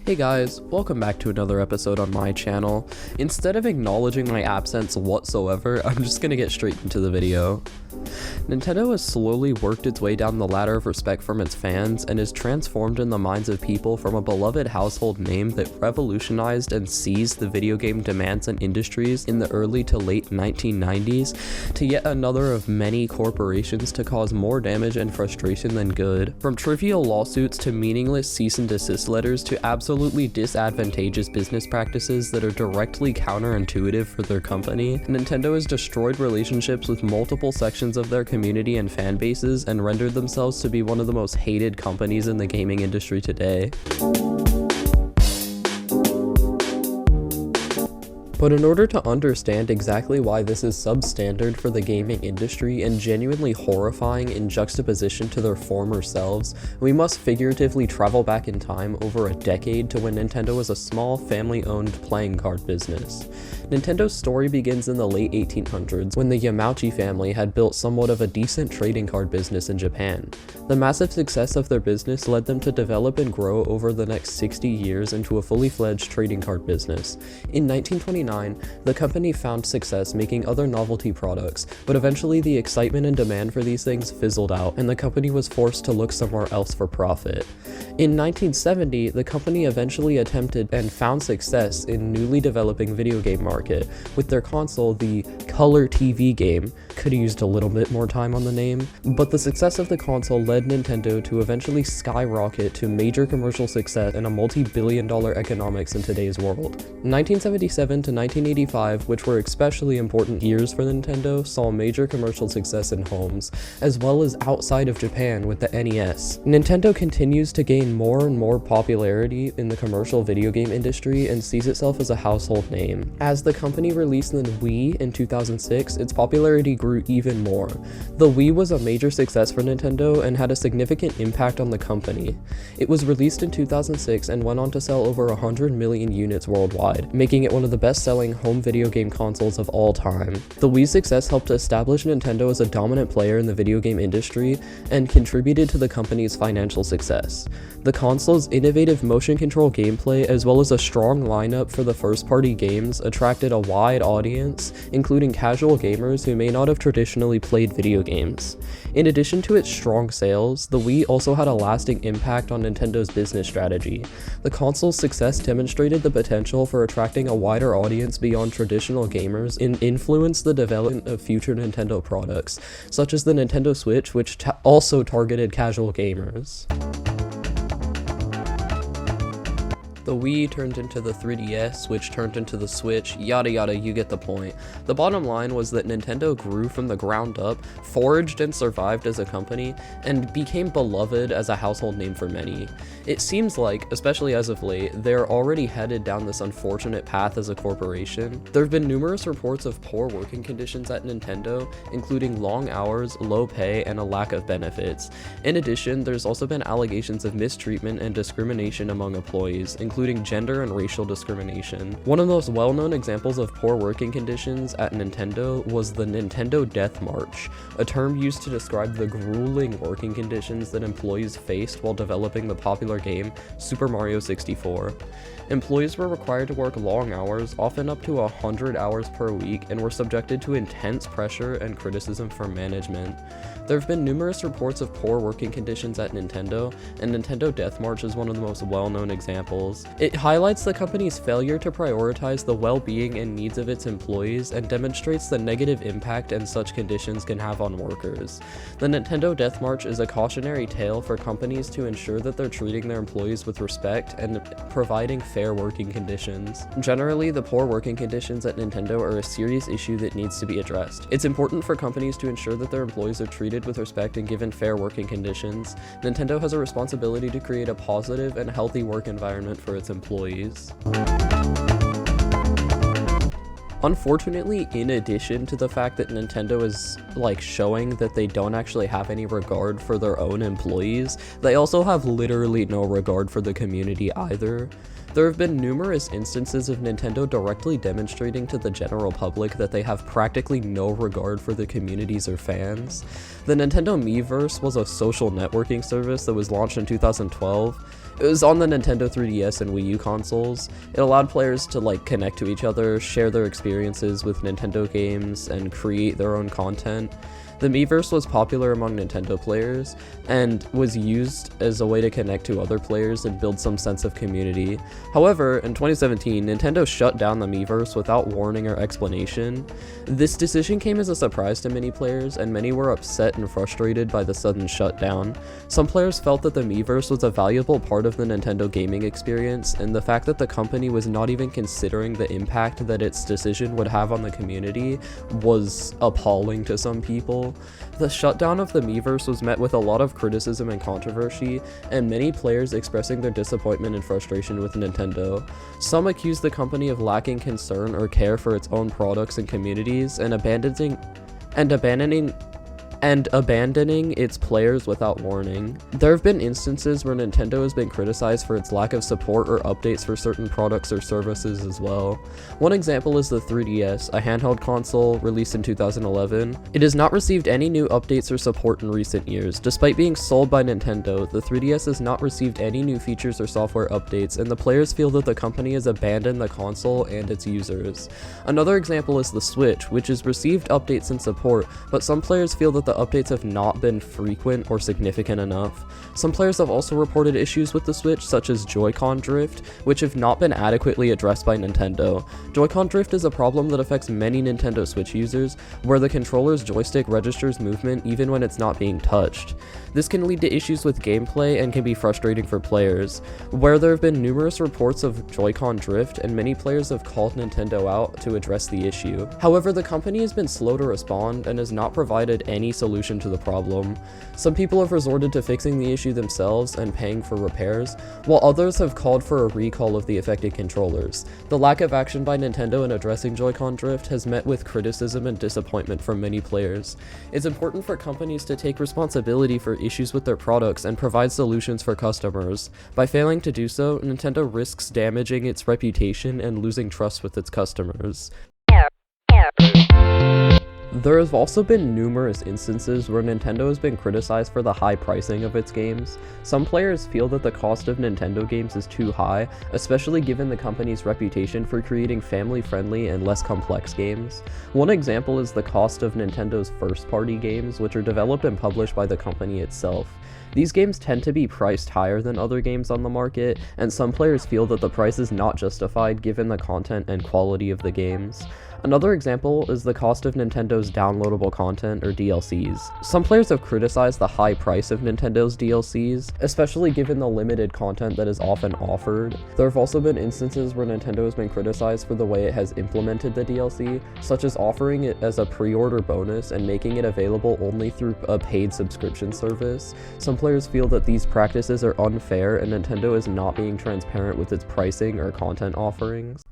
Hey guys, welcome back to another episode on my channel. Instead of acknowledging my absence whatsoever, I'm just gonna get straight into the video. Nintendo has slowly worked its way down the ladder of respect from its fans and is transformed in the minds of people from a beloved household name that revolutionized and seized the video game demands and industries in the early to late 1990s to yet another of many corporations to cause more damage and frustration than good. From trivial lawsuits to meaningless cease and desist letters to absolutely disadvantageous business practices that are directly counterintuitive for their company, Nintendo has destroyed relationships with multiple sections of their community and fan bases and rendered themselves to be one of the most hated companies in the gaming industry today. But in order to understand exactly why this is substandard for the gaming industry and genuinely horrifying in juxtaposition to their former selves, we must figuratively travel back in time over a decade to when Nintendo was a small family-owned playing card business. Nintendo's story begins in the late 1800s when the Yamauchi family had built somewhat of a decent trading card business in Japan. The massive success of their business led them to develop and grow over the next 60 years into a fully fledged trading card business. In 1929, the company found success making other novelty products, but eventually the excitement and demand for these things fizzled out, and the company was forced to look somewhere else for profit. In 1970, the company eventually attempted and found success in newly developing video game market with their console, the Color TV game. Could have used a little bit more time on the name, but the success of the console led Nintendo to eventually skyrocket to major commercial success and a multi-billion-dollar economics in today's world. 1977 to 1985, which were especially important years for Nintendo, saw major commercial success in homes, as well as outside of Japan with the NES. Nintendo continues to gain more and more popularity in the commercial video game industry and sees itself as a household name. As the company released the Wii in 2006, its popularity grew even more. The Wii was a major success for Nintendo and had a significant impact on the company. It was released in 2006 and went on to sell over 100 million units worldwide, making it one of the best-selling home video game consoles of all time. The Wii's success helped to establish Nintendo as a dominant player in the video game industry and contributed to the company's financial success. The console's innovative motion control gameplay, as well as a strong lineup for the first-party games, attracted a wide audience, including casual gamers who may not have traditionally played video games. In addition to its strong sales, the Wii also had a lasting impact on Nintendo's business strategy. The console's success demonstrated the potential for attracting a wider audience beyond traditional gamers and influenced the development of future Nintendo products, such as the Nintendo Switch, which also targeted casual gamers. The Wii turned into the 3DS, which turned into the Switch, yada yada, you get the point. The bottom line was that Nintendo grew from the ground up, foraged and survived as a company, and became beloved as a household name for many. It seems like, especially as of late, they're already headed down this unfortunate path as a corporation. There have been numerous reports of poor working conditions at Nintendo, including long hours, low pay, and a lack of benefits. In addition, there's also been allegations of mistreatment and discrimination among employees, including gender and racial discrimination. One of the most well-known examples of poor working conditions at Nintendo was the Nintendo Death March, a term used to describe the grueling working conditions that employees faced while developing the popular game Super Mario 64. Employees were required to work long hours, often up to 100 hours per week, and were subjected to intense pressure and criticism from management. There have been numerous reports of poor working conditions at Nintendo, and Nintendo Death March is one of the most well-known examples. It highlights the company's failure to prioritize the well-being and needs of its employees and demonstrates the negative impact and such conditions can have on workers. The Nintendo Death March is a cautionary tale for companies to ensure that they're treating their employees with respect and providing fair working conditions. Generally, the poor working conditions at Nintendo are a serious issue that needs to be addressed. It's important for companies to ensure that their employees are treated with respect and given fair working conditions. Nintendo has a responsibility to create a positive and healthy work environment for its employees. Unfortunately, in addition to the fact that Nintendo is like showing that they don't actually have any regard for their own employees, they also have literally no regard for the community either. There have been numerous instances of Nintendo directly demonstrating to the general public that they have practically no regard for the communities or fans. The Nintendo Miiverse was a social networking service that was launched in 2012. It was on the Nintendo 3DS and Wii U consoles. It allowed players to like connect to each other, share their experiences with Nintendo games, and create their own content. The Miiverse was popular among Nintendo players and was used as a way to connect to other players and build some sense of community. However, in 2017, Nintendo shut down the Miiverse without warning or explanation. This decision came as a surprise to many players, and many were upset and frustrated by the sudden shutdown. Some players felt that the Miiverse was a valuable part of the Nintendo gaming experience, and the fact that the company was not even considering the impact that its decision would have on the community was appalling to some people. The shutdown of the Miiverse was met with a lot of criticism and controversy, and many players expressing their disappointment and frustration with Nintendo. Some accused the company of lacking concern or care for its own products and communities, and abandoning its players without warning. There have been instances where Nintendo has been criticized for its lack of support or updates for certain products or services as well. One example is the 3DS, a handheld console released in 2011. It has not received any new updates or support in recent years. Despite being sold by Nintendo, the 3DS has not received any new features or software updates, and the players feel that the company has abandoned the console and its users. Another example is the Switch, which has received updates and support, but some players feel that the updates have not been frequent or significant enough. Some players have also reported issues with the Switch, such as Joy-Con drift, which have not been adequately addressed by Nintendo. Joy-Con drift is a problem that affects many Nintendo Switch users, where the controller's joystick registers movement even when it's not being touched. This can lead to issues with gameplay and can be frustrating for players, where there have been numerous reports of Joy-Con drift, and many players have called Nintendo out to address the issue. However, the company has been slow to respond and has not provided any solution to the problem. Some people have resorted to fixing the issue themselves and paying for repairs, while others have called for a recall of the affected controllers. The lack of action by Nintendo in addressing Joy-Con drift has met with criticism and disappointment from many players. It's important for companies to take responsibility for issues with their products and provide solutions for customers. By failing to do so, Nintendo risks damaging its reputation and losing trust with its customers. There have also been numerous instances where Nintendo has been criticized for the high pricing of its games. Some players feel that the cost of Nintendo games is too high, especially given the company's reputation for creating family-friendly and less complex games. One example is the cost of Nintendo's first-party games, which are developed and published by the company itself. These games tend to be priced higher than other games on the market, and some players feel that the price is not justified given the content and quality of the games. Another example is the cost of Nintendo's downloadable content, or DLCs. Some players have criticized the high price of Nintendo's DLCs, especially given the limited content that is often offered. There have also been instances where Nintendo has been criticized for the way it has implemented the DLC, such as offering it as a pre-order bonus and making it available only through a paid subscription service. Some players feel that these practices are unfair and Nintendo is not being transparent with its pricing or content offerings.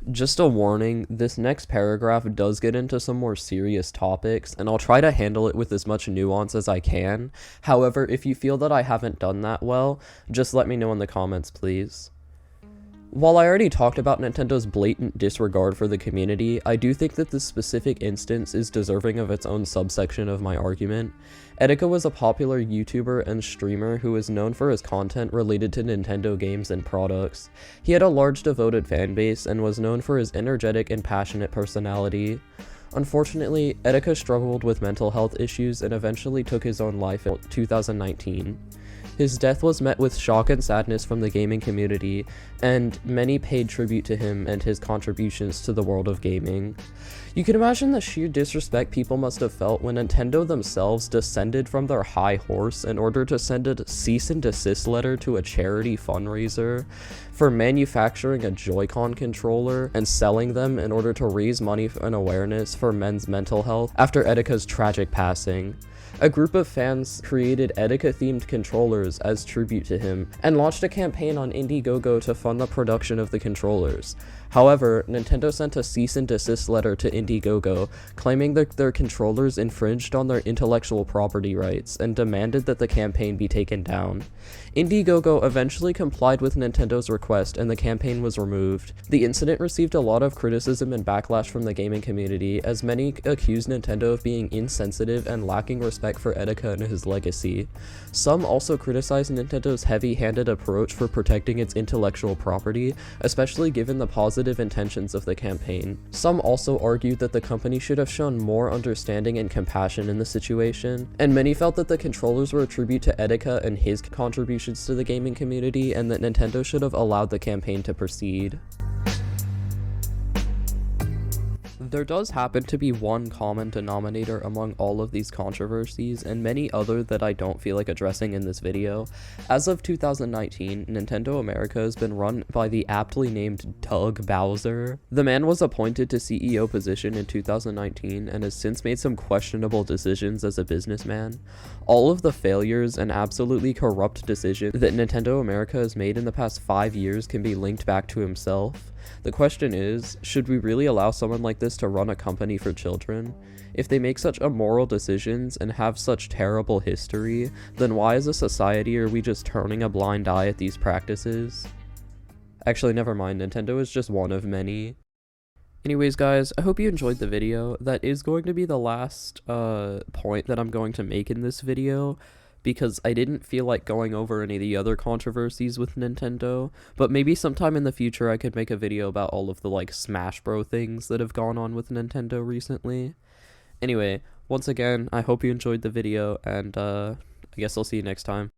Just a warning, this next paragraph does get into some more serious topics, and I'll try to handle it with as much nuance as I can. However, if you feel that I haven't done that well, just let me know in the comments, please. While I already talked about Nintendo's blatant disregard for the community, I do think that this specific instance is deserving of its own subsection of my argument. Etika was a popular YouTuber and streamer who was known for his content related to Nintendo games and products. He had a large devoted fanbase and was known for his energetic and passionate personality. Unfortunately, Etika struggled with mental health issues and eventually took his own life in 2019. His death was met with shock and sadness from the gaming community, and many paid tribute to him and his contributions to the world of gaming. You can imagine the sheer disrespect people must have felt when Nintendo themselves descended from their high horse in order to send a cease and desist letter to a charity fundraiser for manufacturing a Joy-Con controller and selling them in order to raise money and awareness for men's mental health after Etika's tragic passing. A group of fans created Etika-themed controllers as tribute to him, and launched a campaign on Indiegogo to fund the production of the controllers. However, Nintendo sent a cease and desist letter to Indiegogo, claiming that their controllers infringed on their intellectual property rights, and demanded that the campaign be taken down. Indiegogo eventually complied with Nintendo's request, and the campaign was removed. The incident received a lot of criticism and backlash from the gaming community, as many accused Nintendo of being insensitive and lacking respect for Etika and his legacy. Some also criticized Nintendo's heavy-handed approach for protecting its intellectual property, especially given the positive intentions of the campaign. Some also argued that the company should have shown more understanding and compassion in the situation, and many felt that the controllers were a tribute to Etika and his contributions to the gaming community, and that Nintendo should have allowed the campaign to proceed. There does happen to be one common denominator among all of these controversies, and many other that I don't feel like addressing in this video. As of 2019, Nintendo America has been run by the aptly named Doug Bowser. The man was appointed to CEO position in 2019 and has since made some questionable decisions as a businessman. All of the failures and absolutely corrupt decisions that Nintendo America has made in the past 5 years can be linked back to himself. The question is, should we really allow someone like this to run a company for children? If they make such immoral decisions and have such terrible history, then why as a society are we just turning a blind eye at these practices? Actually, never mind, Nintendo is just one of many. Anyways guys, I hope you enjoyed the video. That is going to be the last point that I'm going to make in this video, because I didn't feel like going over any of the other controversies with Nintendo, but maybe sometime in the future I could make a video about all of the like Smash Bro things that have gone on with Nintendo recently. Anyway, once again, I hope you enjoyed the video, and I guess I'll see you next time.